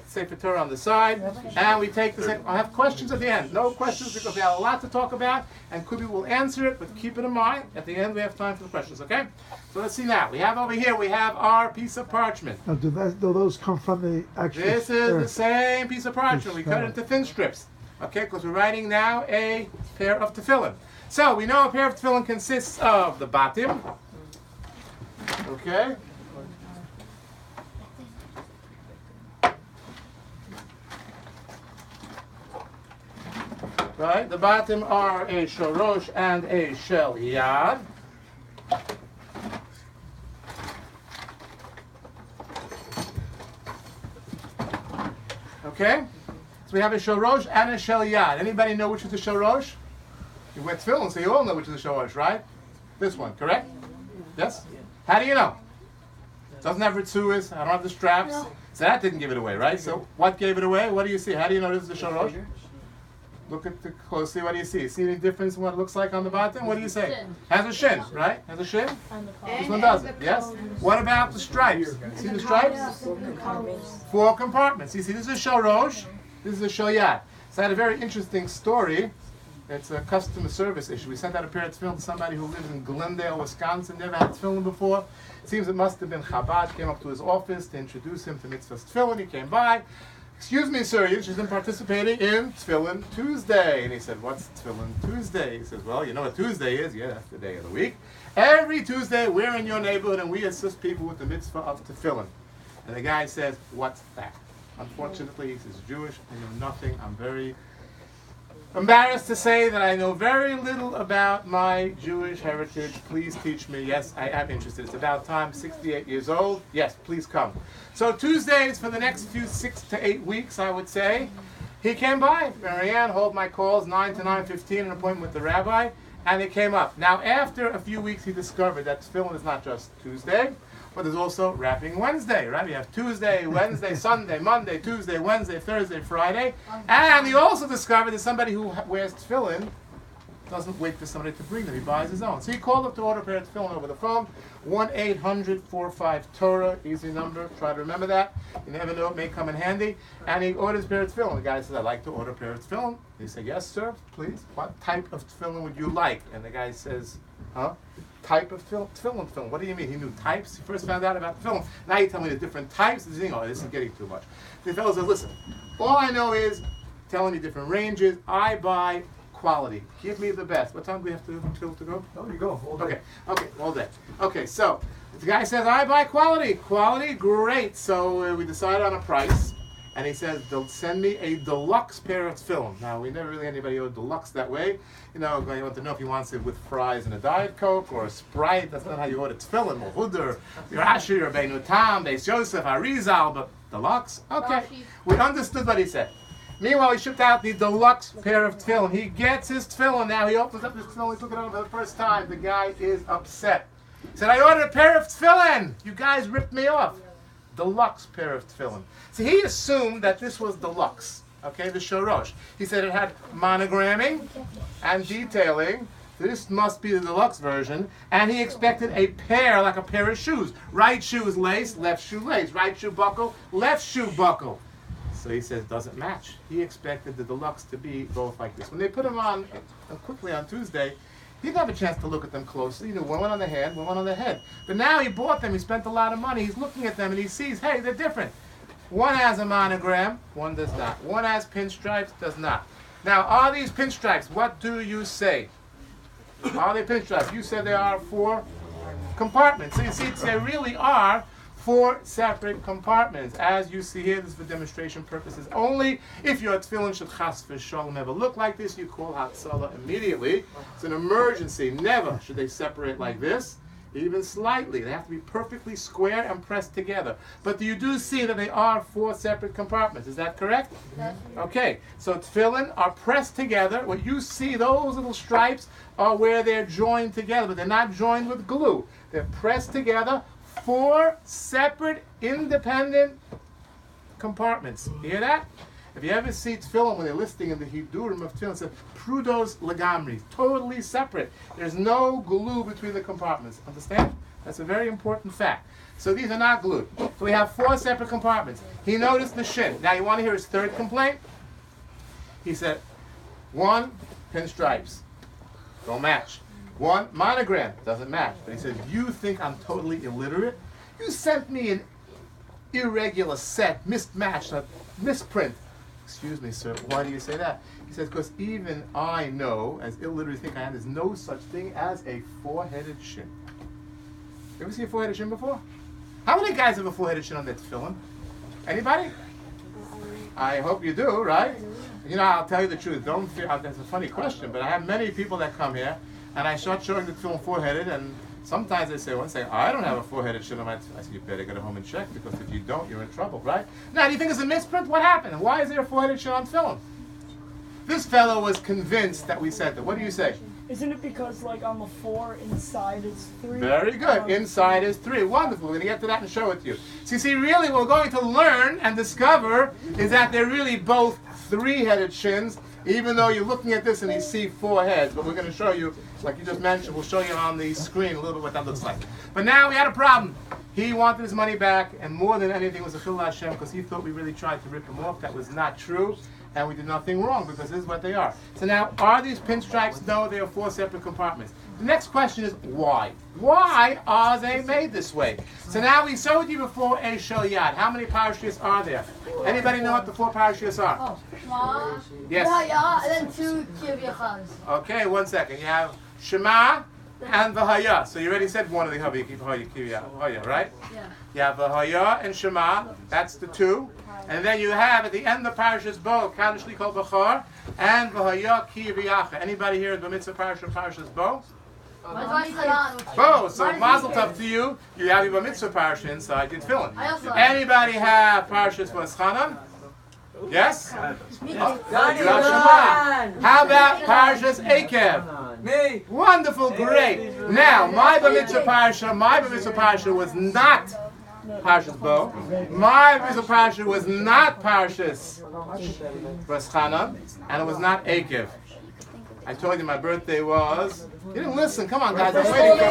Sefer Torah on the side, and we take the. I'll have questions at the end. No questions because we have a lot to talk about, and Kubi will answer it. But keep it in mind, at the end we have time for the questions. Okay? So let's see now. We have over here. We have our piece of parchment. Now, do those come from the actual? This is the same piece of parchment. We cut it into thin strips. Okay? Because we're writing now a pair of tefillin. So we know a pair of tefillin consists of the batim. Okay. Right, the batim are a shorosh and a shel yad. Okay, so we have a shorosh and a shel yad. Anybody know which is the shorosh? You went tefillin, so you all know which is the shorosh, right? This one, correct? Yes? How do you know? Doesn't have ritzuas, I don't have the straps. So that didn't give it away, right? So what gave it away? What do you see? How do you know this is the shorosh? Look at it closely. What do you see? See any difference in what it looks like on the bottom? What do you say? Shin. Has a shin, right? Has a shin? This one doesn't. Yes? What about the stripes? See the stripes? 4 compartments. You see, this is a shorosh. This is a shel yad. So I had a very interesting story. It's a customer service issue. We sent out a pair of tefillin to somebody who lives in Glendale, Wisconsin. Never had tefillin before. It seems it must have been Chabad. Came up to his office to introduce him to mitzvah's tefillin. He came by. Excuse me, sir, you're interested in participating in Tefillin Tuesday. And he said, what's Tefillin Tuesday? He says, well, you know what Tuesday is? Yeah, that's the day of the week. Every Tuesday, we're in your neighborhood and we assist people with the mitzvah of Tefillin. And the guy says, what's that? Unfortunately, he says, Jewish, I know nothing. I'm very embarrassed to say that I know very little about my Jewish heritage. Please teach me. Yes, I am interested. It's about time. 68 years old. Yes, please come. So Tuesdays for the next 6 to 8 weeks, I would say. He came by. Marianne, hold my calls, 9 to 9:15, an appointment with the rabbi, and it came up. Now, after a few weeks, he discovered that tefillin is not just Tuesday, but there's also wrapping Wednesday, right? We have Tuesday, Wednesday, Sunday, Monday, Tuesday, Wednesday, Thursday, Friday. And he also discovered that somebody who wears tefillin doesn't wait for somebody to bring them. He buys his own. So he called up to order a pair of tefillin over the phone. 1-800-45-TORAH. Easy number. Try to remember that. You never know. It may come in handy. And he orders a pair of tefillin. The guy says, I'd like to order a pair of tefillin. He said, yes, sir, please. What type of tefillin would you like? And the guy says, huh? Type of tefillin. What do you mean? He knew types. He first found out about tefillin. Now you tell me the different types. He's thinking, oh, this is getting too much. The fellow says, listen, all I know is telling you different ranges. I buy quality. Give me the best. What time do we have to go? Oh, you go. All day. Okay, all day. Okay, so the guy says, I buy quality. Quality, great. So we decide on a price. And he says, they'll send me a deluxe pair of tefillin. Now, we never really had anybody order deluxe that way. You know, I want to know if he wants it with fries and a Diet Coke or a Sprite. That's not how you order tefillin. Or Huder, your Asher, or Beinu Tam, Beis Yosef, Arizal, but deluxe? Okay. We understood what he said. Meanwhile, he shipped out the deluxe pair of tefillin. He gets his tefillin now. He opens up his tefillin. He's looking at it for the first time. The guy is upset. He said, I ordered a pair of tefillin. You guys ripped me off. Deluxe pair of tefillin. So he assumed that this was deluxe, okay, the shorosh. He said it had monogramming and detailing. This must be the deluxe version. And he expected a pair, like a pair of shoes. Right shoe is lace, left shoe lace. Right shoe buckle, left shoe buckle. So he says, doesn't match. He expected the deluxe to be both like this. When they put them on quickly on Tuesday, he didn't have a chance to look at them closely. You know, one on the hand, one on the head. But now he bought them. He spent a lot of money. He's looking at them and he sees, hey, they're different. One has a monogram, one does not. One has pinstripes, does not. Now, are these pinstripes? What do you say? Are they pinstripes? You said there are 4 compartments. So you see, they really are 4 separate compartments. As you see here, this is for demonstration purposes only. If your tefillin should chas v'shalom ever look like this, you call Hatzalah immediately. It's an emergency. Never should they separate like this, even slightly. They have to be perfectly square and pressed together. But you do see that they are 4 separate compartments. Is that correct? Okay. So tefillin are pressed together. What you see, those little stripes, are where they're joined together, but they're not joined with glue. They're pressed together. 4 separate, independent compartments. You hear that? If you ever see tefillin when they're listing in the Hidurim of tefillin, it says prudos legamri, totally separate. There's no glue between the compartments. Understand? That's a very important fact. So these are not glued. So we have 4 separate compartments. He noticed the shin. Now you want to hear his third complaint? He said, 1, pinstripes. Don't match. 1, monogram. Doesn't match. But he said, you think I'm totally illiterate? You sent me an irregular set, mismatched, a misprint. Excuse me, sir. Why do you say that? He says, because even I know, as illiterate as think I am, there's no such thing as a 4-headed shin. You ever see a 4-headed shin before? How many guys have a 4-headed shin on their tefillin? Anybody? I hope you do, right? You know, I'll tell you the truth. Don't fear. That's a funny question, but I have many people that come here, and I start showing the tefillin 4-headed, and sometimes they say, I don't have a 4-headed shin on my tefillin. I say, you better go home and check, because if you don't, you're in trouble, right? Now, do you think it's a misprint? What happened? Why is there a 4-headed shin on tefillin? This fellow was convinced that we sent it. What do you say? Isn't it because, like, on the 4, inside is 3? Very good. Inside is 3. Wonderful. We're going to get to that and show it to you. So you see, really what we're going to learn and discover is that they're really both 3-headed shins, even though you're looking at this and you see 4 heads. But we're going to show you, like you just mentioned, we'll show you on the screen a little bit what that looks like. But now we had a problem. He wanted his money back, and more than anything was a Chilul Hashem, because he thought we really tried to rip him off. That was not true. And we did nothing wrong, because this is what they are. So now, are these pinstripes? No, they are 4 separate compartments. The next question is why? Why are they made this way? So now we showed you before a shel yad. How many parashiyos are there? Anybody know what the 4 parashiyos are? Shema, Yes. V'haya, and then 2 kivyachas. Okay, 1 second. You have Shema and V'haya. So you already said one of the V'haya, right? Yeah. You have V'haya and Shema. That's the 2. And then you have at the end of the parashas Bo, Kadosh Li Kol B'chor, and V'haya Ki V'yacha. Anybody here in the mitzvah parashas Bo? Bo. So Mazel Tov to you. You have your mitzvah parasha inside your tefillin. Anybody have parashas V'eschanan? Yes? You have Shema. How about parashas Akev? Me. Wonderful, great. Now, my bar mitzvah parasha was not Parshas Bo. My mitzvah parasha was not Parshas V'eschanan, and it was not Akev. I told you my birthday was. You didn't listen. Come on, guys. I'm waiting for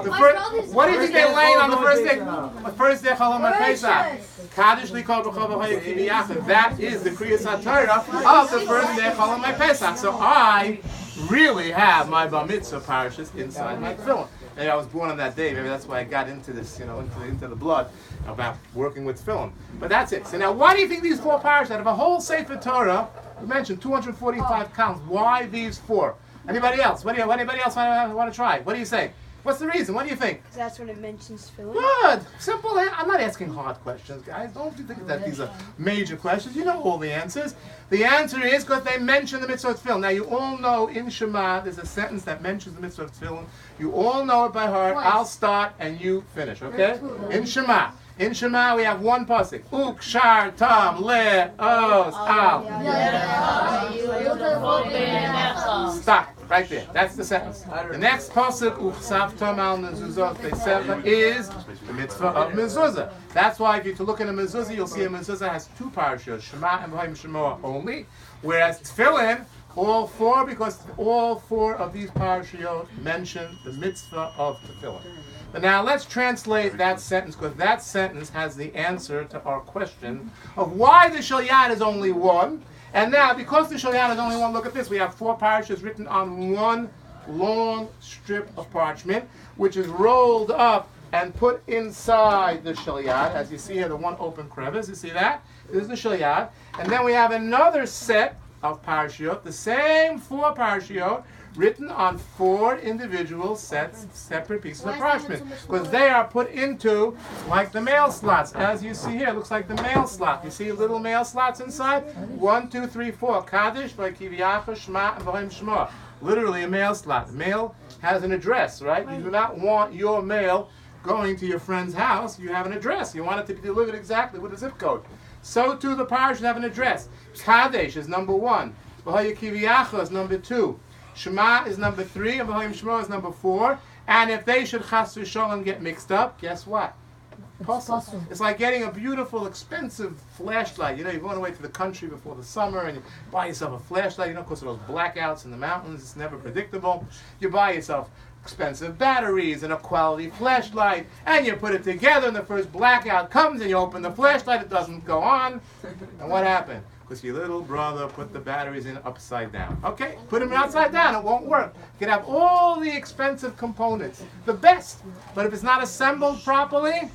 the first. What do you think they're laying on the first day? The first day Chalom Pesach. Kadosh Li Kol B'chol V'haya Ki V'yacha. That is the Kriyas HaTorah of the first day Chalom Pesach. So I really have my bar mitzvah parashas inside my tefillin. Maybe I was born on that day. Maybe that's why I got into this, into the blood about working with film. But that's it. So now, why do you think these 4 parashas out of a whole Sefer Torah? We mentioned 245 counts. Why these 4? Anybody else? Anybody else want to try? What do you say? What's the reason? What do you think? Because that's when it mentions Philip. Good. Simple. I'm not asking hard questions, guys. Don't you think that these are major questions? You know all the answers. The answer is because they mention the mitzvah of tefillin. Now, you all know in Shema, there's a sentence that mentions the mitzvah of tefillin. You all know it by heart. I'll start and you finish, okay? In Shema. In Shema, we have 1 pasuk. Uk, shar, tam, le, os, al. Stop. Right there. That's the sentence. The next pasuk, Uchsav Tom al Mezuzot Beiseva, is the mitzvah of mezuzah. That's why if you look at a mezuzah, you'll see a mezuzah has 2 parashiyos, Shema and V'hayim Shema only, whereas Tefillin, all 4, because all 4 of these parashiyot mention the mitzvah of Tefillin. But now let's translate that sentence, because that sentence has the answer to our question of why the shel yad is only 1. And now, because the shel yad is only 1, look at this. We have 4 parashas written on 1 long strip of parchment, which is rolled up and put inside the shel yad. As you see here, the 1 open crevice. You see that? This is the shel yad. And then we have another set of parashiyot, the same 4 parashiyot, written on 4 individual sets, separate pieces of parchment, because they are put into like the mail slots. As you see here, it looks like the mail slot. You see little mail slots inside? 1, 2, 3, 4. Kaddish, V'kiviyacha, Shema, and V'hayim Shema. Literally a mail slot. Mail has an address, right? You do not want your mail going to your friend's house. You have an address. You want it to be delivered exactly with a zip code. So too the parashas have an address. Kaddish is number 1. V'kiviyacha is number 2. Shema is number 3, and V'hayim Shema is number 4. And if they should chas v'sholem get mixed up, guess what? Puzzle. It's like getting a beautiful, expensive flashlight. You're going away to the country before the summer, and you buy yourself a flashlight. Because of those blackouts in the mountains, it's never predictable. You buy yourself expensive batteries and a quality flashlight, and you put it together and the first blackout comes and you open the flashlight, it doesn't go on. And what happened? Because your little brother put the batteries in upside down. Okay, put them upside down, it won't work. You can have all the expensive components, the best, but if it's not assembled properly,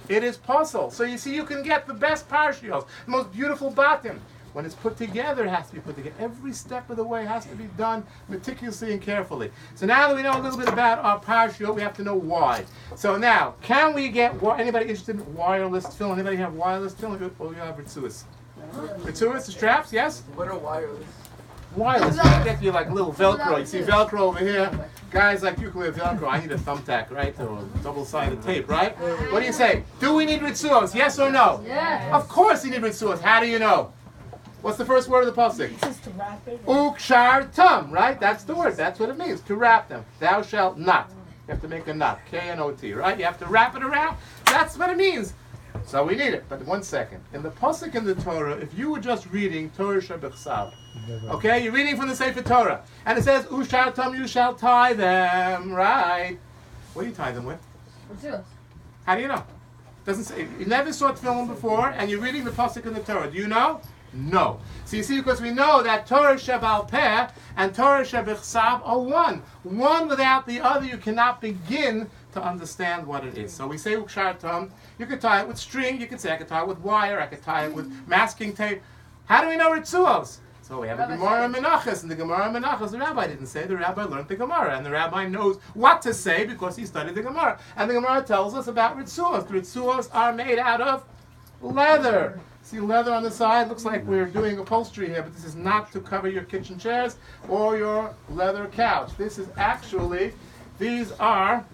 it is puzzle. So you see, you can get the best parashios, the most beautiful batim. When it's put together, it has to be put together. Every step of the way has to be done meticulously and carefully. So now that we know a little bit about our parashiyot, we have to know why. So now, can we get, anybody interested in wireless tefillin? Anybody have wireless tefillin? Or you have ritzuas? Ritzuas, the straps, yes? What are wireless? Wireless, you can get you like little Velcro. You see Velcro over here? Guys like you can wear Velcro. I need a thumbtack, right? Or double-sided tape, right? What do you say? Do we need ritzuos? Yes or no? Yes. Of course we need ritzuos. How do you know? What's the first word of the pasuk? It says to wrap it. Ukshartam, right? That's the word. That's what it means, to wrap them. Thou shalt not. You have to make a knot, K-N-O-T, right? You have to wrap it around. That's what it means. So we need it. But one second. In the pasuk in the Torah, if you were just reading Torah Shebechsav, okay? You're reading from the Sefer Torah, and it says, Ushartam, you shall tie them, right? What do you tie them with? How do you know? Doesn't say. You never saw tefillin before, and you're reading the pasuk in the Torah. Do you know? No. So you see, because we know that Torah Shebal Peh and Torah Shebechsav are one. One without the other, you cannot begin to understand what it is. So we say Ukshartam. You could tie it with string. You could say I could tie it with wire. I could tie it with masking tape. How do we know Ritzuos? So we have a Gemara Menachos, and the Gemara Menachos, the rabbi didn't say, the rabbi learned the Gemara, and the rabbi knows what to say because he studied the Gemara. And the Gemara tells us about Ritzuos. The Ritzuos are made out of leather. See leather on the side? Looks like we're doing upholstery here, but this is not to cover your kitchen chairs or your leather couch. This is actually, these are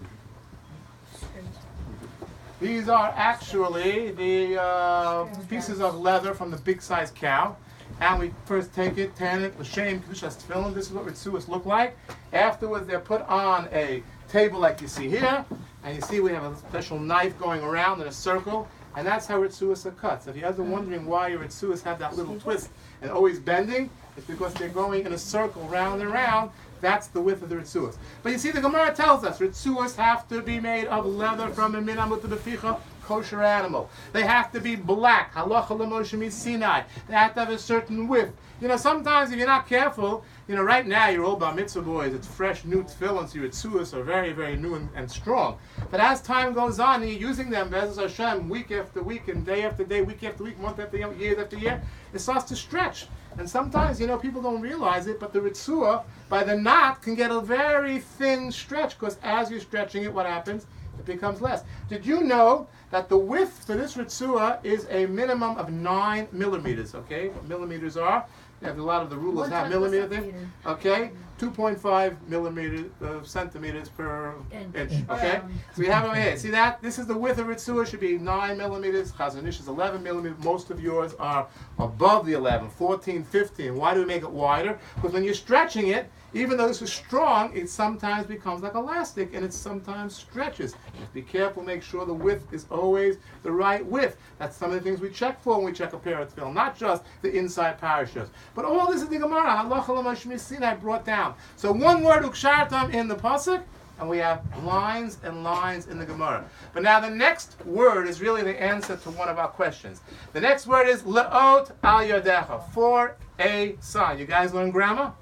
actually the pieces of leather from the big size cow. And we first take it, tan it, l'shem, kedushas tefillin. This is what ritzuos look like. Afterwards, they're put on a table like you see here. And you see we have a special knife going around in a circle. And that's how ritzuos are cut. So if you guys are wondering why your ritzuos have that little twist and always bending, it's because they're going in a circle round and round. That's the width of the ritzuos. But you see, the Gemara tells us ritzuos have to be made of leather from a minamut beficha, kosher animal. They have to be black. Halacha l'Moshe Sinai. They have to have a certain width. You know, sometimes if you're not careful, you know, right now you're all bar mitzvah boys. It's fresh, new tefillin, so your ritzuos are very, very new and strong. But as time goes on, and you're using them, Be'ez Hashem, week after week, and day after day, week after week, month after year after year, it starts to stretch. And sometimes, you know, people don't realize it, but the ritzua, by the knot, can get a very thin stretch, because as you're stretching it, what happens? It becomes less. Did you know that the width for this ritzua is a minimum of 9 millimeters, okay? What millimeters are? You have a lot of the rulers have millimeter there. Okay? 2.5 centimeters per inch. Okay? So we have over here. See that? This is the width of ritzua. Should be 9 millimeters. Chazon Ish is 11 millimeters. Most of yours are above the 11, 14, 15. Why do we make it wider? Because when you're stretching it, even though this is strong, it sometimes becomes like elastic and it sometimes stretches. Just be careful, make sure the width is always the right width. That's some of the things we check for when we check a pair of tefillin, not just the inside parashas. But all this is the Gemara, Halacha l'Moshe Sinai brought down. So one word, ukshartam, in the pasuk, and we have lines and lines in the Gemara. But now the next word is really the answer to one of our questions. The next word is le'ot al yodecha, for a sign. You guys learn grammar?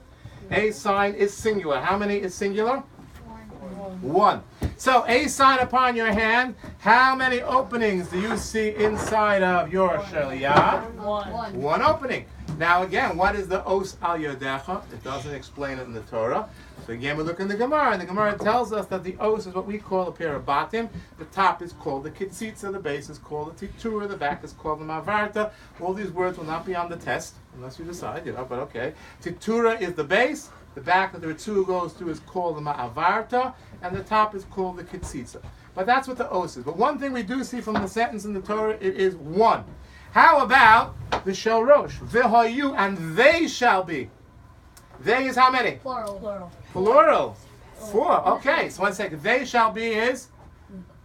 A sign is singular. How many is singular? One. So a sign upon your hand. How many openings do you see inside of your shaliyah? One opening. Now again, what is the os al yodecha? It doesn't explain it in the Torah. So again, we look in the Gemara, and the Gemara tells us that the os is what we call a pair of batim. The top is called the kitzitza, the base is called the titura, the back is called the mavarta. All these words will not be on the test, unless you decide, you know, but okay. Titura is the base, the back that the ritzua goes through is called the ma'avarta, and the top is called the kitzitza. But that's what the os is. But one thing we do see from the sentence in the Torah, it is one. How about the shel rosh? V'hoyu, and they shall be. They is how many? Plural. Plural. 4. Okay, so one second. They shall be is?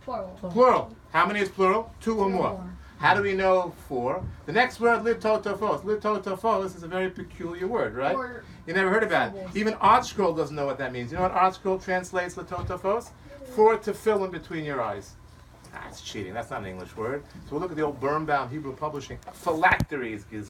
Plural. Plural. How many is plural? 2 or more. How do we know 4? The next word, litotofos. Litotofos is a very peculiar word, right? Or You never heard about it. Even Art Scroll doesn't know what that means. You know what Art Scroll translates litotofos? 4 to fill in between your eyes. That's cheating. That's not an English word. So we'll look at the old Birnbaum Hebrew Publishing. Phylacteries gives